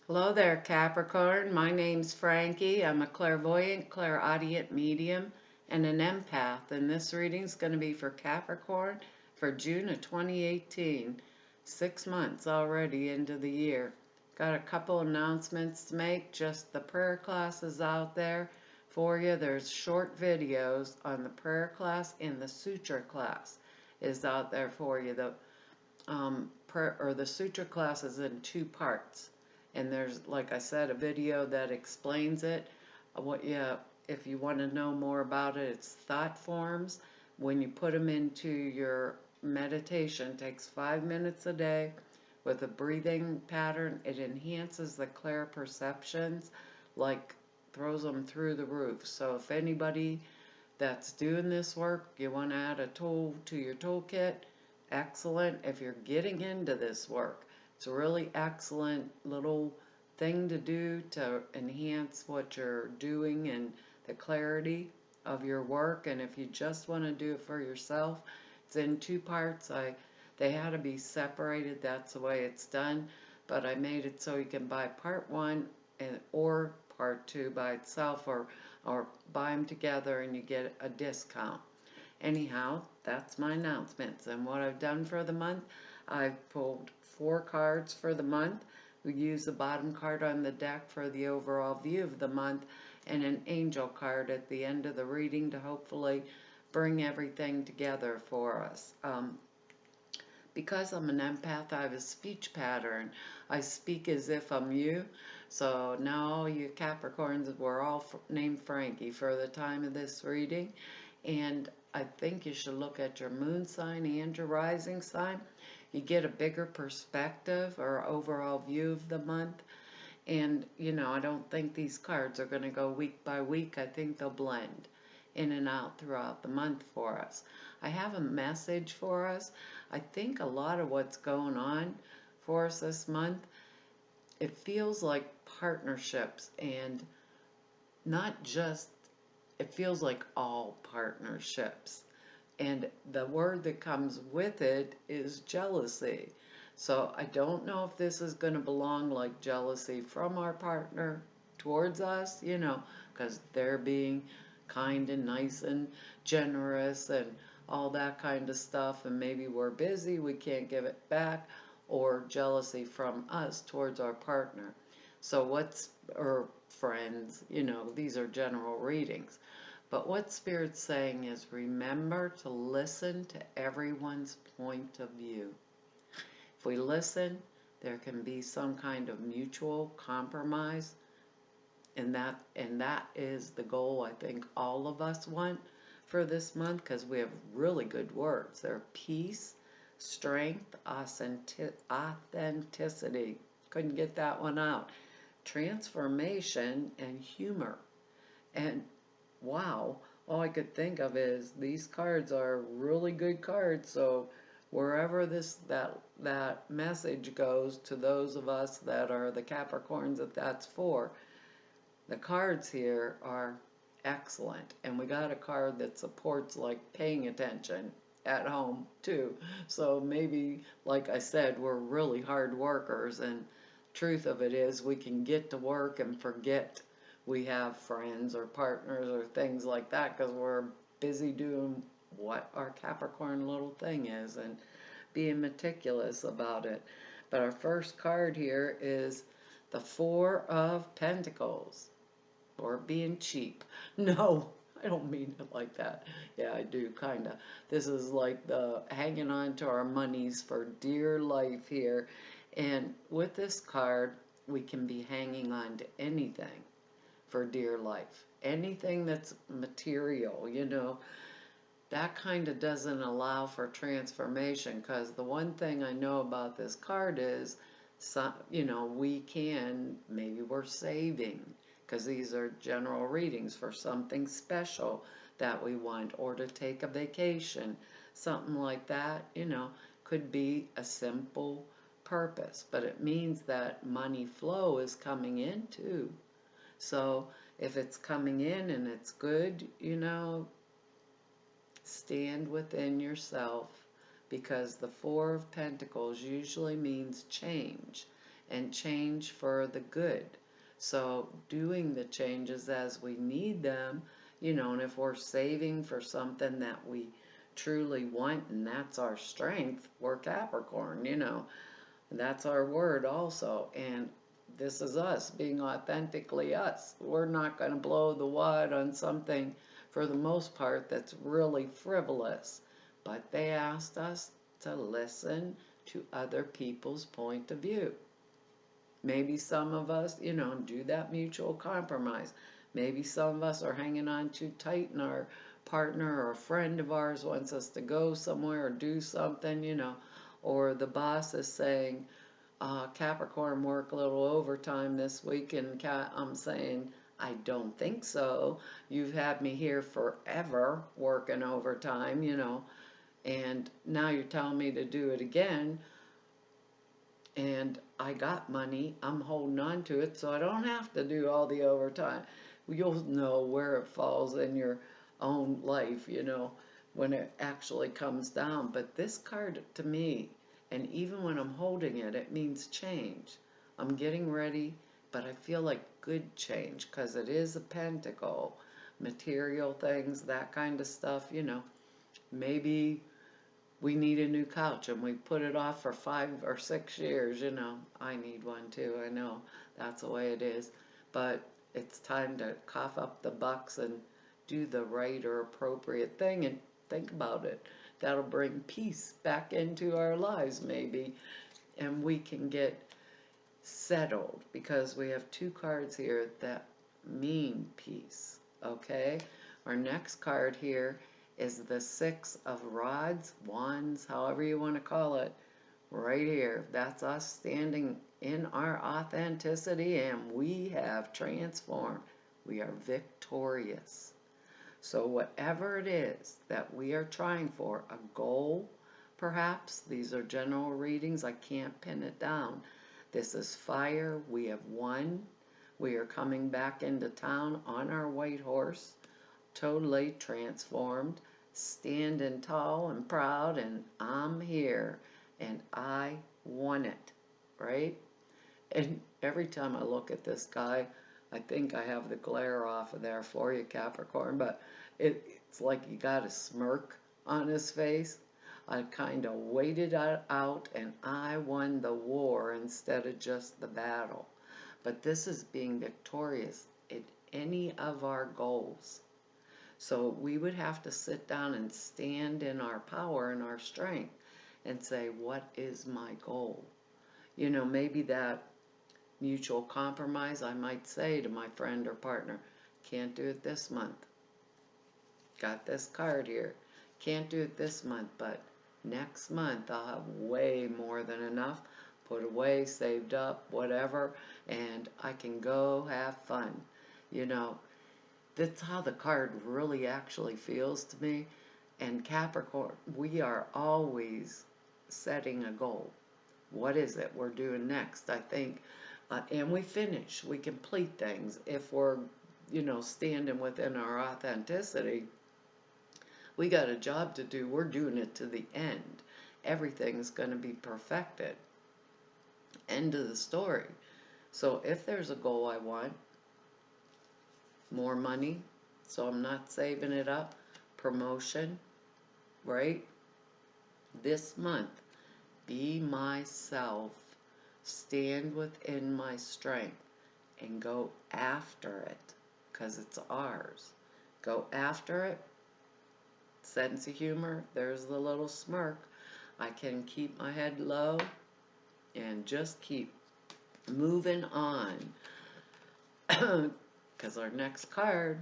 Hello there, Capricorn. My name's Frankie. I'm a clairvoyant, clairaudient medium, and an empath. And this reading's going to be for Capricorn for June of 2018. 6 months already into the year. Got a couple announcements to make. Just the prayer classes out there for you. There's short videos on the prayer class, and the sutra class is out there for you. The sutra class is in two parts, and there's, like I said, a video that explains it. If you want to know more about it, it's thought forms. When you put them into your meditation, it takes 5 minutes a day with a breathing pattern. It enhances the clear perceptions, like throws them through the roof. So if anybody that's doing this work, you want to add a tool to your toolkit, excellent. If you're getting into this work, it's a really excellent little thing to do to enhance what you're doing and the clarity of your work. And if you just want to do it for yourself, it's in two parts. They had to be separated. That's the way it's done. But I made it so you can buy part one or part two by itself, or buy them together and you get a discount. Anyhow, that's my announcements. And what I've done for the month, I've pulled 4 cards for the month. We use the bottom card on the deck for the overall view of the month, and an angel card at the end of the reading to hopefully bring everything together for us. Because I'm an empath, I have a speech pattern. I speak as if I'm you. So now all you Capricorns, we're all named Frankie for the time of this reading. And I think you should look at your moon sign and your rising sign. You get a bigger perspective or overall view of the month. And, I don't think these cards are going to go week by week. I think they'll blend in and out throughout the month for us. I have a message for us. I think a lot of what's going on for us this month, it feels like partnerships, and not just, it feels like all partnerships. And the word that comes with it is jealousy. So I don't know if this is going to belong like jealousy from our partner towards us, because they're being kind and nice and generous and all that kind of stuff, and maybe we're busy, we can't give it back, or jealousy from us towards our partner. Or friends, these are general readings. But what Spirit's saying is, remember to listen to everyone's point of view. If we listen, there can be some kind of mutual compromise, and that is the goal I think all of us want for this month, because we have really good words. They're peace, strength, authenticity. Couldn't get that one out. Transformation and humor. And wow, all I could think of is these cards are really good cards. So wherever that message goes to those of us that are the Capricorns that's for, the cards here are excellent. And we got a card that supports like paying attention at home too. So maybe, like I said, we're really hard workers, and truth of it is we can get to work and forget we have friends or partners or things like that, because we're busy doing what our Capricorn little thing is and being meticulous about it. But our first card here is the Four of Pentacles, or being cheap. No, I don't mean it like that. Yeah, I do, kind of. This is like the hanging on to our monies for dear life here. And with this card, we can be hanging on to anything for dear life. Anything that's material, that kind of doesn't allow for transformation, because the one thing I know about this card is, maybe we're saving, because these are general readings for something special that we want, or to take a vacation, something like that, could be a simple purpose, but it means that money flow is coming in too. So if it's coming in and it's good, stand within yourself, because the Four of Pentacles usually means change. and change for the good. So doing the changes as we need them, and if we're saving for something that we truly want and that's our strength, we're Capricorn. That's our word also. And this is us being authentically us. We're not going to blow the wad on something for the most part that's really frivolous. But they asked us to listen to other people's point of view. Maybe some of us, do that mutual compromise. Maybe some of us are hanging on too tight and our partner or a friend of ours wants us to go somewhere or do something. Or the boss is saying, Capricorn, work a little overtime this week, and I'm saying, I don't think so. You've had me here forever working overtime, and now you're telling me to do it again, and I got money, I'm holding on to it, so I don't have to do all the overtime. You'll know where it falls in your own life, when it actually comes down. But this card to me, and even when I'm holding it, it means change. I'm getting ready, but I feel like good change because it is a pentacle, material things, that kind of stuff. Maybe we need a new couch and we put it off for 5 or 6 years. I need one too, I know that's the way it is, but it's time to cough up the bucks and do the right or appropriate thing and think about it. That'll bring peace back into our lives maybe, and we can get settled because we have two cards here that mean peace. Okay, our next card here is the Six of Rods, Wands, however you want to call it, right here. That's us standing in our authenticity, and we have transformed. We are victorious. So whatever it is that we are trying for, a goal perhaps, these are general readings, I can't pin it down. This is fire, we have won. We are coming back into town on our white horse, totally transformed, standing tall and proud, and I'm here, and I won it, right? And every time I look at this guy, I think I have the glare off of there for you, Capricorn, but it's like you got a smirk on his face. I kind of waited it out, and I won the war instead of just the battle. But this is being victorious at any of our goals. So we would have to sit down and stand in our power and our strength and say, what is my goal? Maybe that mutual compromise, I might say to my friend or partner, can't do it this month. Got this card here. Can't do it this month, but next month I'll have way more than enough put away, saved up, whatever, and I can go have fun. That's how the card really actually feels to me. And Capricorn, we are always setting a goal. What is it we're doing next? I think, and we complete things. If we're, standing within our authenticity, we got a job to do. We're doing it to the end. Everything's going to be perfected. End of the story. So if there's a goal I want, more money, so I'm not saving it up, promotion, right? This month, be myself, stand within my strength, and go after it, because it's ours. Go after it. Sense of humor, there's the little smirk. I can keep my head low and just keep moving on. Because our next card,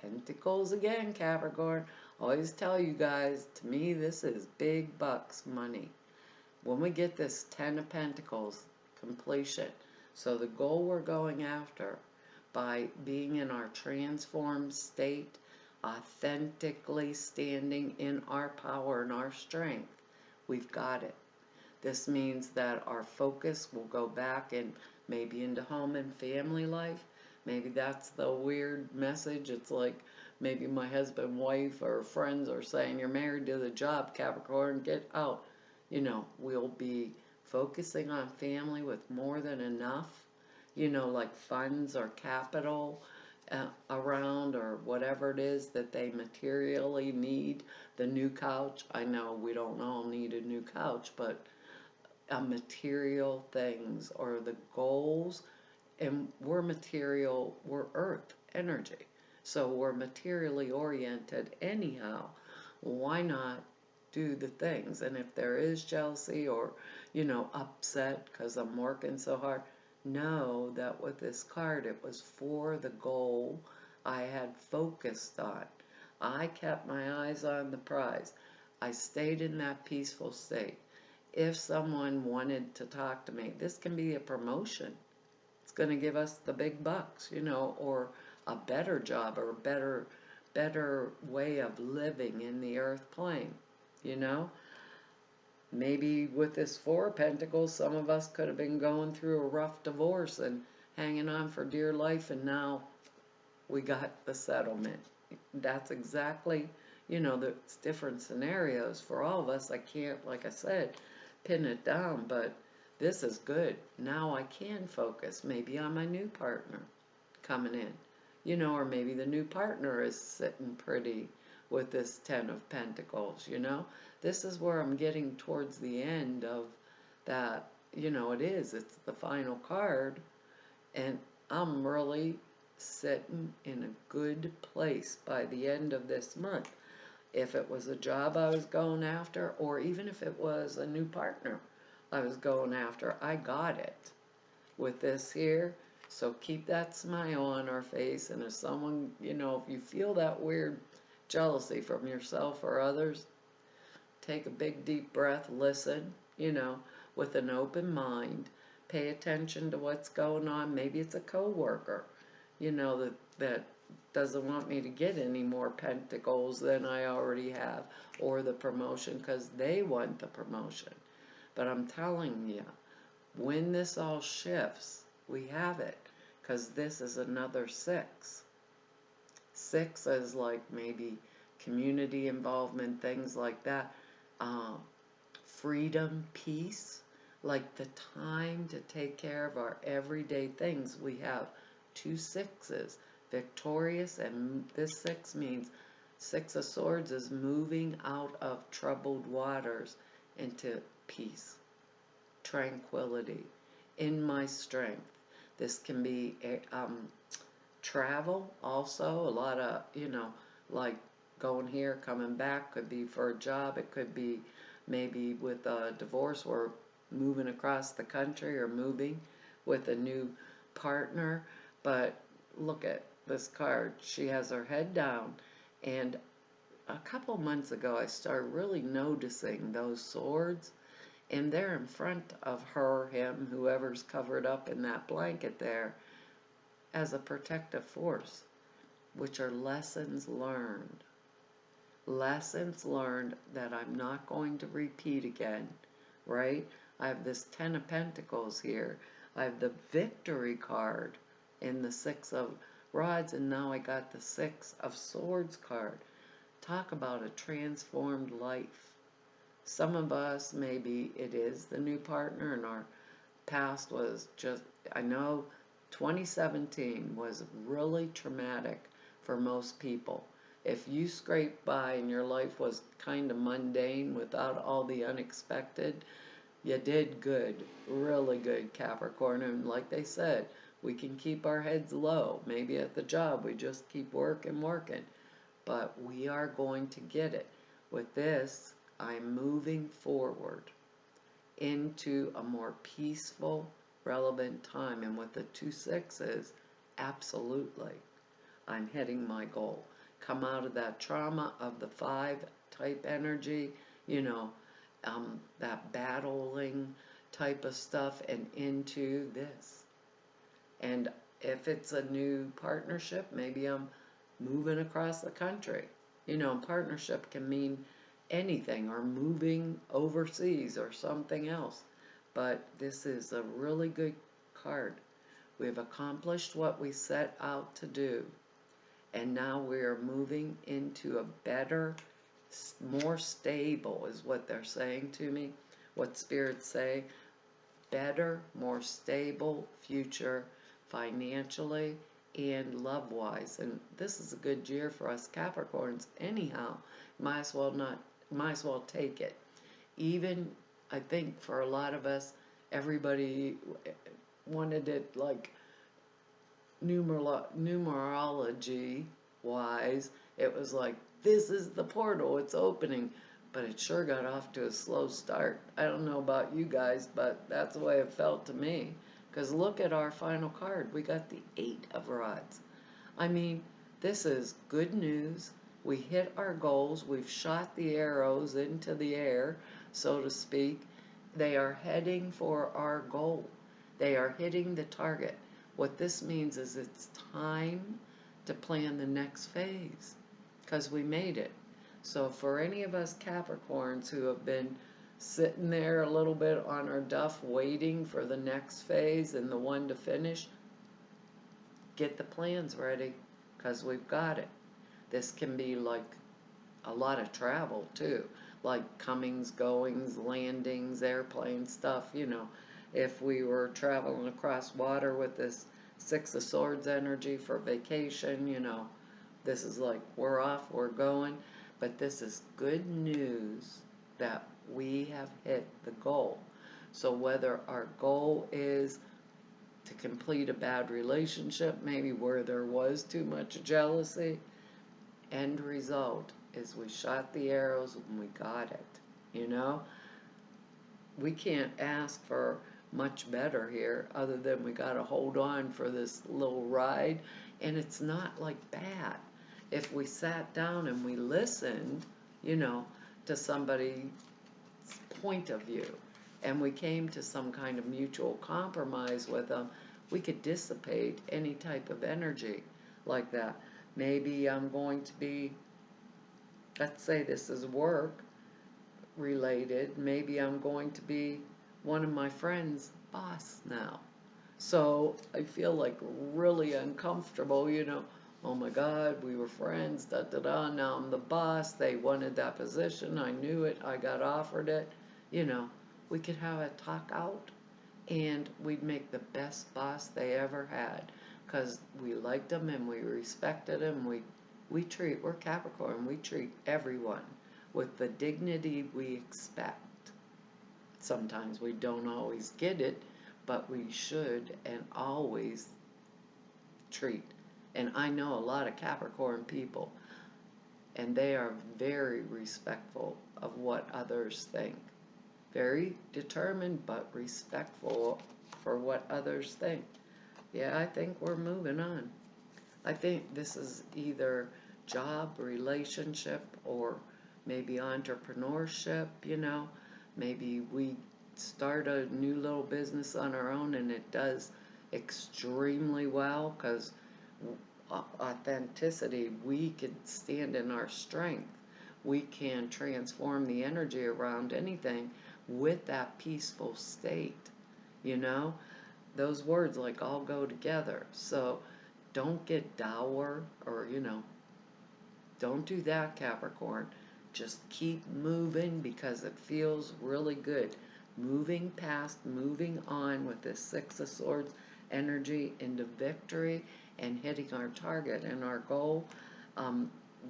Pentacles again, Capricorn. Always tell you guys, to me, this is big bucks money. When we get this 10 of Pentacles, completion. So the goal we're going after, by being in our transformed state, authentically standing in our power and our strength, we've got it. This means that our focus will go back and maybe into home and family life. Maybe that's the weird message. It's like maybe my husband, wife, or friends are saying, you're married to the job, Capricorn, get out. We'll be focusing on family with more than enough, you know, like funds or capital around, or whatever it is that they materially need. The new couch, I know we don't all need a new couch, but material things or the goals, and we're material, we're earth energy, so we're materially oriented anyhow. Why not do the things? And if there is jealousy or, you know, upset because I'm working so hard, know that with this card it was for the goal I had focused on. I kept my eyes on the prize. I stayed in that peaceful state. If someone wanted to talk to me, this can be a promotion. It's going to give us the big bucks, you know, or a better job, or a better way of living in the earth plane, you know. Maybe with this Four of Pentacles, some of us could have been going through a rough divorce and hanging on for dear life, and now we got the settlement. That's exactly, you know, it's different scenarios for all of us. I can't, like I said, pin it down, but this is good. Now I can focus maybe on my new partner coming in, you know, or maybe the new partner is sitting pretty with this Ten of Pentacles, you know. This is where I'm getting towards the end of that, you know, it's the final card, and I'm really sitting in a good place by the end of this month. If it was a job I was going after, or even if it was a new partner I was going after, I got it with this here. So keep that smile on our face, and if someone, you know, if you feel that weird jealousy from yourself or others, take a big deep breath, listen, you know, with an open mind, pay attention to what's going on. Maybe it's a coworker, you know, that doesn't want me to get any more pentacles than I already have, or the promotion because they want the promotion. But I'm telling you, when this all shifts, we have it, because this is another 6. 6 is like maybe community involvement, things like that. Freedom, peace, like the time to take care of our everyday things. We have 2 sixes, victorious, and this 6 means 6 of Swords is moving out of troubled waters into peace, tranquility, in my strength. This can be travel also, a lot of, you know, like going here, coming back, could be for a job, it could be maybe with a divorce, or moving across the country, or moving with a new partner. But look at this card, she has her head down, and a couple months ago I started really noticing those swords, and they're in front of her, him, whoever's covered up in that blanket there, as a protective force, which are lessons learned. Lessons learned that I'm not going to repeat again, right? I have this Ten of Pentacles here. I have the Victory card in the 6 of Rods, and now I got the 6 of Swords card. Talk about a transformed life. Some of us, maybe it is the new partner, and our past was just, I know 2017 was really traumatic for most people. If you scraped by and your life was kind of mundane without all the unexpected, you did good, really good, Capricorn. And like they said, we can keep our heads low. Maybe at the job we just keep working, but we are going to get it. With this, I'm moving forward into a more peaceful, relevant time. And with the 2 sixes, absolutely, I'm hitting my goal. Come out of that trauma of the 5 type energy, you know, that battling type of stuff, and into this. And if it's a new partnership, maybe I'm moving across the country. You know, partnership can mean anything, or moving overseas or something else. But this is a really good card. We've accomplished what we set out to do, and now we are moving into a better, more stable, is what they're saying to me, what spirits say. better, more stable future financially and love-wise. And this is a good year for us Capricorns anyhow. Might as well take it. Even, I think for a lot of us, everybody wanted it like numerology wise. It was like, this is the portal, it's opening. But it sure got off to a slow start. I don't know about you guys, but that's the way it felt to me. Because look at our final card. We got the 8 of Rods. I mean, this is good news. We hit our goals. We've shot the arrows into the air, so to speak. They are heading for our goal. They are hitting the target. What this means is it's time to plan the next phase because we made it. So for any of us Capricorns who have been sitting there a little bit on our duff waiting for the next phase and the one to finish, get the plans ready because we've got it. This can be like a lot of travel too, like comings, goings, landings, airplane stuff, you know. If we were traveling across water with this 6 of Swords energy for vacation, you know, this is like we're off, we're going. But this is good news that we have hit the goal. So whether our goal is to complete a bad relationship, maybe where there was too much jealousy, end result is we shot the arrows and we got it, you know? We can't ask for much better here other than we got to hold on for this little ride, and it's not like bad. If we sat down and we listened, you know, to somebody's point of view, and we came to some kind of mutual compromise with them, we could dissipate any type of energy like that. Maybe I'm going to be, let's say this is work related, maybe I'm going to be one of my friends' boss now. So I feel like really uncomfortable, you know. Oh my God, we were friends, da da da, now I'm the boss. They wanted that position, I knew it, I got offered it. You know, we could have a talk out and we'd make the best boss they ever had because we liked them and we respected them. We're Capricorn, we treat everyone with the dignity we expect. Sometimes we don't always get it, but we should and always treat. And I know a lot of Capricorn people, and they are very respectful of what others think. Very determined, but respectful for what others think. Yeah, I think we're moving on. I think this is either job, relationship, or maybe entrepreneurship, you know. Maybe we start a new little business on our own and it does extremely well because authenticity, we can stand in our strength. We can transform the energy around anything with that peaceful state, you know. Those words like all go together. So don't get dour or, you know, don't do that, Capricorn. Just keep moving because it feels really good. Moving past, moving on with this 6 of Swords energy into victory and hitting our target and our goal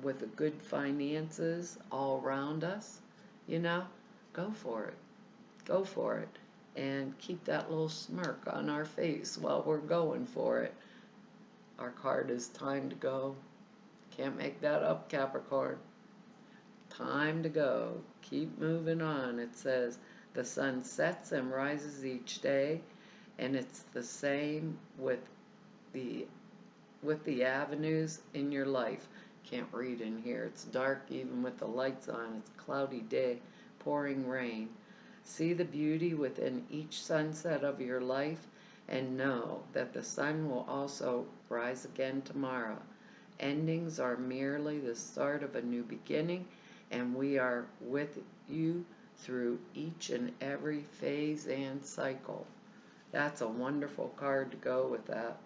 with the good finances all around us, you know, go for it. Go for it. And keep that little smirk on our face while we're going for it. Our card is time to go. Can't make that up, Capricorn. Time to go. Keep moving on. It says the sun sets and rises each day, and it's the same with the avenues in your life. Can't read in here. It's dark even with the lights on. It's a cloudy day, pouring rain. See the beauty within each sunset of your life and know that the sun will also rise again tomorrow. Endings are merely the start of a new beginning, and we are with you through each and every phase and cycle. That's a wonderful card to go with that,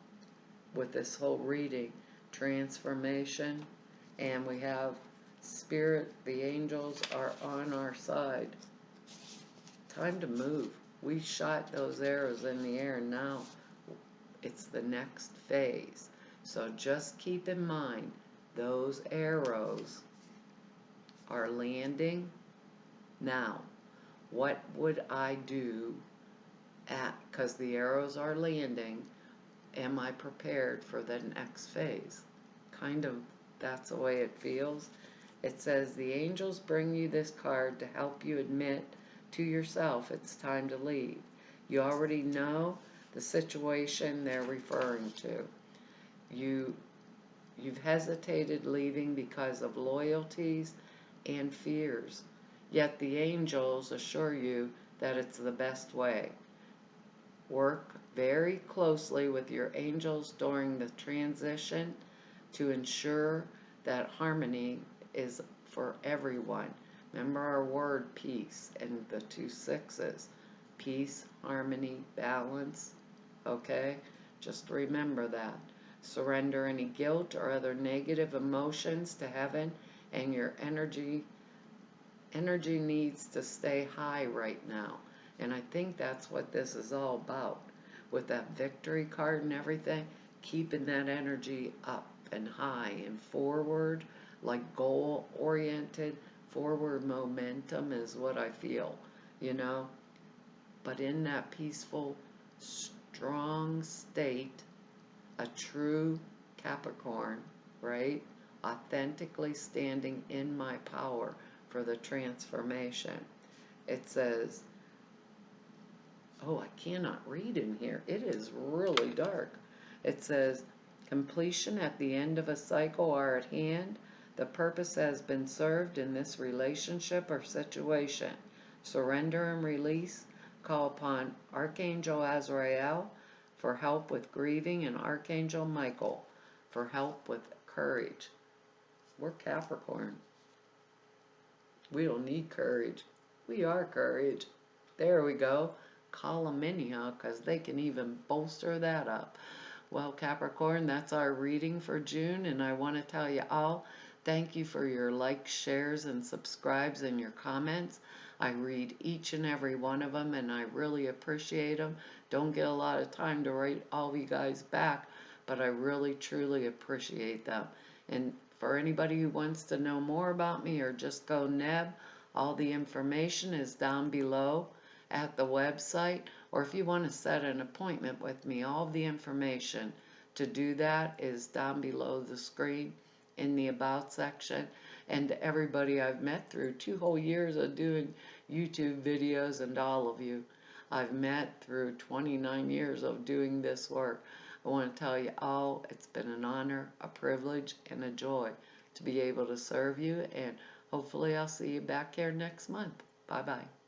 with this whole reading. Transformation, and we have Spirit, the angels are on our side. Time to move. We shot those arrows in the air, and now it's the next phase. So just keep in mind, those arrows are landing now. What would I do because the arrows are landing, am I prepared for the next phase? Kind of, that's the way it feels. It says the angels bring you this card to help you admit to yourself it's time to leave. You already know the situation they're referring to. You've hesitated leaving because of loyalties and fears, yet the angels assure you that it's the best way. Work very closely with your angels during the transition to ensure that harmony is for everyone. Remember our word peace and the 2 6s. Peace, harmony, balance. Okay? Just remember that. Surrender any guilt or other negative emotions to heaven, and your energy needs to stay high right now. And I think that's what this is all about. With that victory card and everything, keeping that energy up and high and forward, like goal-oriented, forward momentum is what I feel, you know? But in that peaceful, strong state, a true Capricorn, right? Authentically standing in my power for the transformation. It says, oh, I cannot read in here. It is really dark. It says, completion at the end of a cycle are at hand. The purpose has been served in this relationship or situation. Surrender and release. Call upon Archangel Azrael for help with grieving and Archangel Michael for help with courage. We're Capricorn. We don't need courage. We are courage. There we go. Call them anyhow, because they can even bolster that up. Well, Capricorn, that's our reading for June, and I want to tell you all, thank you for your likes, shares, and subscribes and your comments. I read each and every one of them, and I really appreciate them. Don't get a lot of time to write all you guys back, but I really, truly appreciate them. And for anybody who wants to know more about me or just go Neb, all the information is down below at the website, or if you want to set an appointment with me, all the information to do that is down below the screen in the About section. And to everybody I've met through 2 whole years of doing YouTube videos, and all of you I've met through 29 years of doing this work, I want to tell you all, it's been an honor, a privilege, and a joy to be able to serve you, and hopefully I'll see you back here next month. Bye-bye.